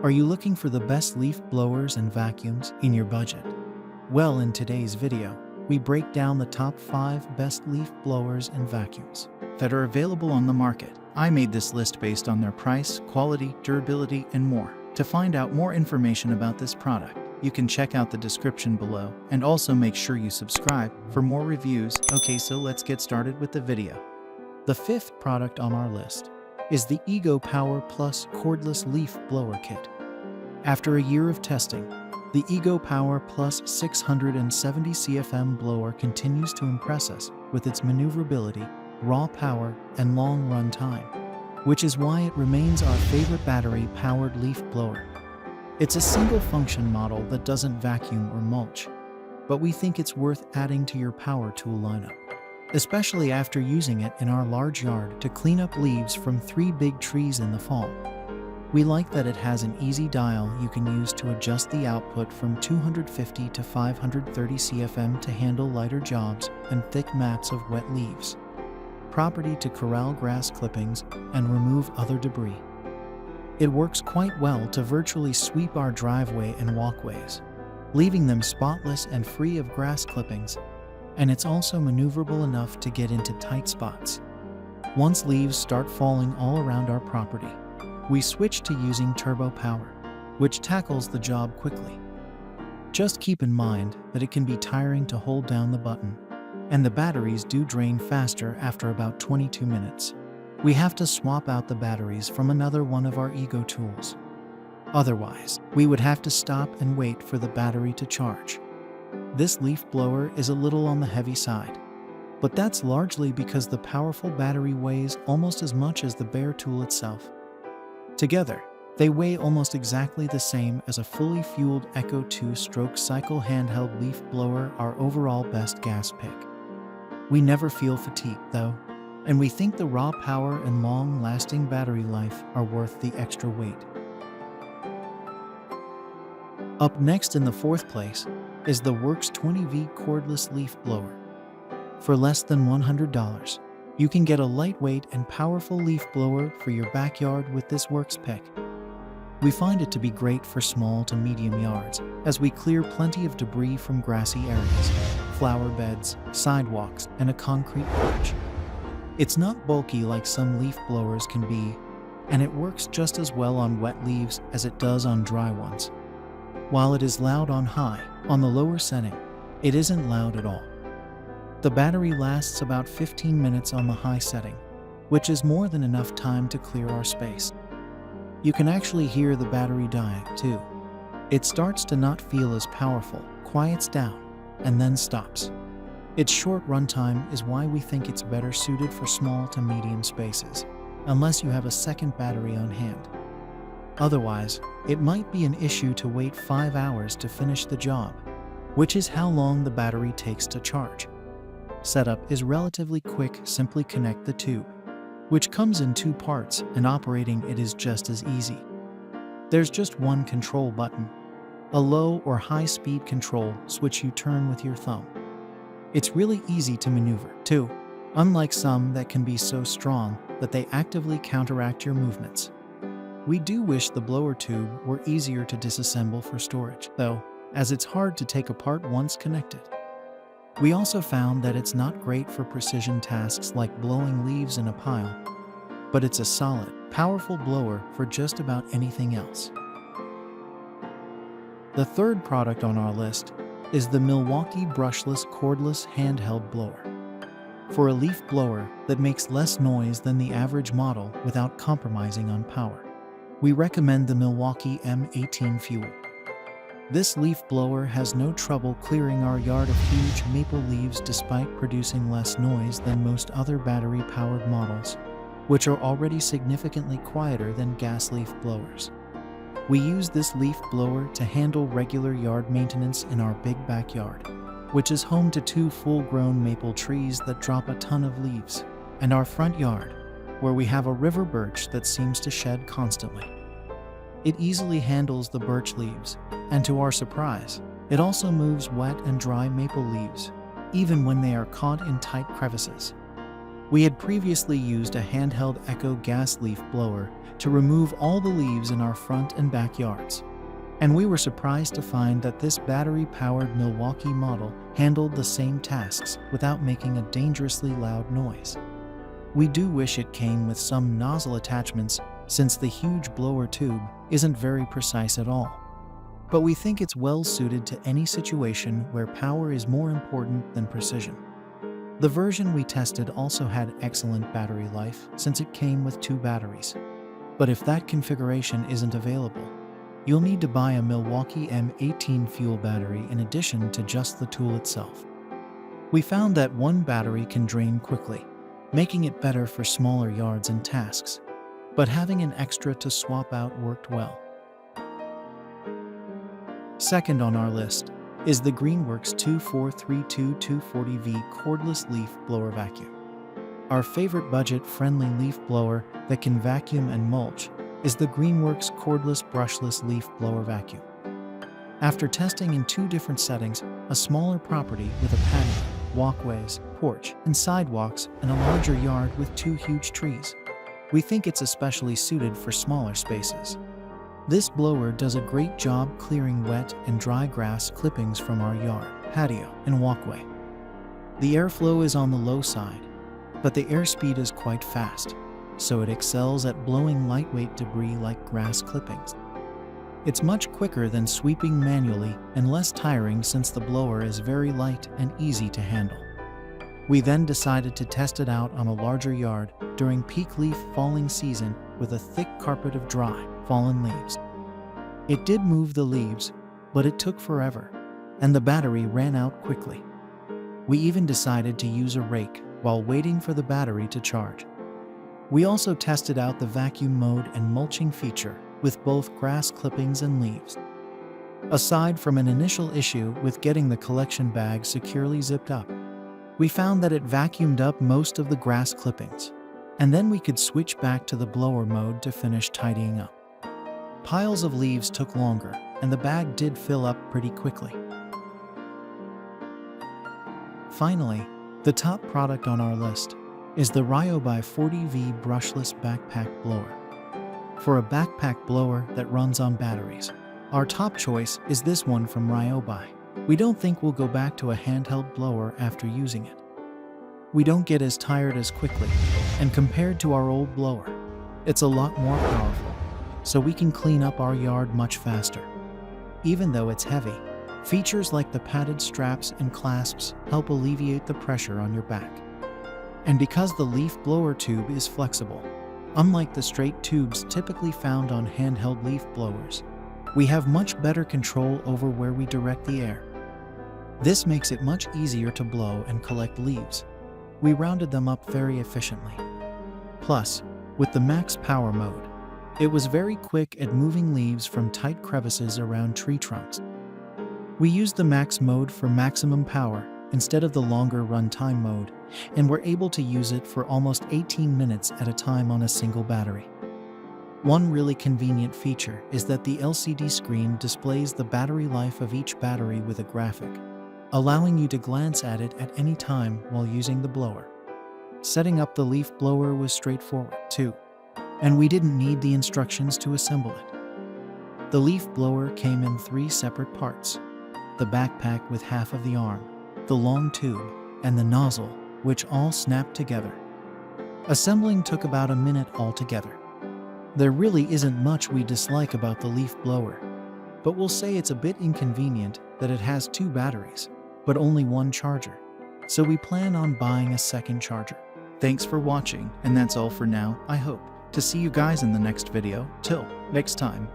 Are you looking for the best leaf blowers and vacuums in your budget? Well, in today's video, we break down the top 5 best leaf blowers and vacuums that are available on the market. I made this list based on their price, quality, durability, and more. To find out more information about this product, you can check out the description below, and also make sure you subscribe for more reviews. Okay, so let's get started with the video. The 5th product on our list is the Ego Power Plus Cordless Leaf Blower Kit. After a year of testing, the Ego Power Plus 670 CFM blower continues to impress us with its maneuverability, raw power, and long run time, which is why it remains our favorite battery-powered leaf blower. It's a single-function model that doesn't vacuum or mulch, but we think it's worth adding to your power tool lineup, especially after using it in our large yard to clean up leaves from 3 big trees in the fall. We like that it has an easy dial you can use to adjust the output from 250 to 530 CFM to handle lighter jobs and thick mats of wet leaves, property to corral grass clippings and remove other debris. It works quite well to virtually sweep our driveway and walkways, leaving them spotless and free of grass clippings, and it's also maneuverable enough to get into tight spots. Once leaves start falling all around our property, we switch to using turbo power, which tackles the job quickly. Just keep in mind that it can be tiring to hold down the button, and the batteries do drain faster after about 22 minutes. We have to swap out the batteries from another one of our Ego tools. Otherwise, we would have to stop and wait for the battery to charge. This leaf blower is a little on the heavy side, but that's largely because the powerful battery weighs almost as much as the bare tool itself. Together, they weigh almost exactly the same as a fully fueled Echo 2-stroke cycle handheld leaf blower, our overall best gas pick. We never feel fatigued, though, and we think the raw power and long-lasting battery life are worth the extra weight. Up next in the 4th place is the WORX 20V cordless leaf blower. For less than $100, you can get a lightweight and powerful leaf blower for your backyard with this WORX pick. We find it to be great for small to medium yards, as we clear plenty of debris from grassy areas, flower beds, sidewalks, and a concrete porch. It's not bulky like some leaf blowers can be, and it works just as well on wet leaves as it does on dry ones. While it is loud on high, on the lower setting, it isn't loud at all. The battery lasts about 15 minutes on the high setting, which is more than enough time to clear our space. You can actually hear the battery dying, too. It starts to not feel as powerful, quiets down, and then stops. Its short runtime is why we think it's better suited for small to medium spaces, unless you have a second battery on hand. Otherwise, it might be an issue to wait 5 hours to finish the job, which is how long the battery takes to charge. Setup is relatively quick. Simply connect the tube, which comes in 2 parts, and operating it is just as easy. There's just one control button, a low or high speed control switch you turn with your thumb. It's really easy to maneuver, too, unlike some that can be so strong that they actively counteract your movements. We do wish the blower tube were easier to disassemble for storage, though, as it's hard to take apart once connected. We also found that it's not great for precision tasks like blowing leaves in a pile, but it's a solid, powerful blower for just about anything else. The 3rd product on our list is the Milwaukee Brushless Cordless Handheld Blower. For a leaf blower that makes less noise than the average model without compromising on power, we recommend the Milwaukee M18 Fuel. This leaf blower has no trouble clearing our yard of huge maple leaves despite producing less noise than most other battery-powered models, which are already significantly quieter than gas leaf blowers. We use this leaf blower to handle regular yard maintenance in our big backyard, which is home to 2 full-grown maple trees that drop a ton of leaves, and our front yard, where we have a river birch that seems to shed constantly. It easily handles the birch leaves, and to our surprise, it also moves wet and dry maple leaves, even when they are caught in tight crevices. We had previously used a handheld Echo gas leaf blower to remove all the leaves in our front and backyards. And we were surprised to find that this battery-powered Milwaukee model handled the same tasks without making a dangerously loud noise. We do wish it came with some nozzle attachments, since the huge blower tube isn't very precise at all. But we think it's well suited to any situation where power is more important than precision. The version we tested also had excellent battery life since it came with 2 batteries. But if that configuration isn't available, you'll need to buy a Milwaukee M18 fuel battery in addition to just the tool itself. We found that one battery can drain quickly, making it better for smaller yards and tasks, but having an extra to swap out worked well. Second on our list is the Greenworks 2432240V cordless leaf blower vacuum. Our favorite budget-friendly leaf blower that can vacuum and mulch is the Greenworks cordless brushless leaf blower vacuum. After testing in 2 different settings, a smaller property with a patio, walkways, porch, and sidewalks, and a larger yard with 2 huge trees, we think it's especially suited for smaller spaces. This blower does a great job clearing wet and dry grass clippings from our yard, patio, and walkway. The airflow is on the low side, but the airspeed is quite fast, so it excels at blowing lightweight debris like grass clippings. It's much quicker than sweeping manually and less tiring since the blower is very light and easy to handle. We then decided to test it out on a larger yard during peak leaf falling season with a thick carpet of dry, fallen leaves. It did move the leaves, but it took forever, and the battery ran out quickly. We even decided to use a rake while waiting for the battery to charge. We also tested out the vacuum mode and mulching feature with both grass clippings and leaves. Aside from an initial issue with getting the collection bag securely zipped up, we found that it vacuumed up most of the grass clippings, and then we could switch back to the blower mode to finish tidying up. Piles of leaves took longer, and the bag did fill up pretty quickly. Finally, the top product on our list is the RYOBI 40V brushless backpack blower. For a backpack blower that runs on batteries, our top choice is this one from RYOBI. We don't think we'll go back to a handheld blower after using it. We don't get as tired as quickly, and compared to our old blower, it's a lot more powerful, so we can clean up our yard much faster. Even though it's heavy, features like the padded straps and clasps help alleviate the pressure on your back. And because the leaf blower tube is flexible, unlike the straight tubes typically found on handheld leaf blowers, we have much better control over where we direct the air. This makes it much easier to blow and collect leaves. We rounded them up very efficiently. Plus, with the max power mode, it was very quick at moving leaves from tight crevices around tree trunks. We used the max mode for maximum power instead of the longer runtime mode, and were able to use it for almost 18 minutes at a time on a single battery. One really convenient feature is that the LCD screen displays the battery life of each battery with a graphic, allowing you to glance at it at any time while using the blower. Setting up the leaf blower was straightforward, too, and we didn't need the instructions to assemble it. The leaf blower came in 3 separate parts: the backpack with half of the arm, the long tube, and the nozzle, which all snapped together. Assembling took about a minute altogether. There really isn't much we dislike about the leaf blower, but we'll say it's a bit inconvenient that it has 2 batteries, but only 1 charger, so we plan on buying a second charger. Thanks for watching, and that's all for now. I hope to see you guys in the next video. Till next time.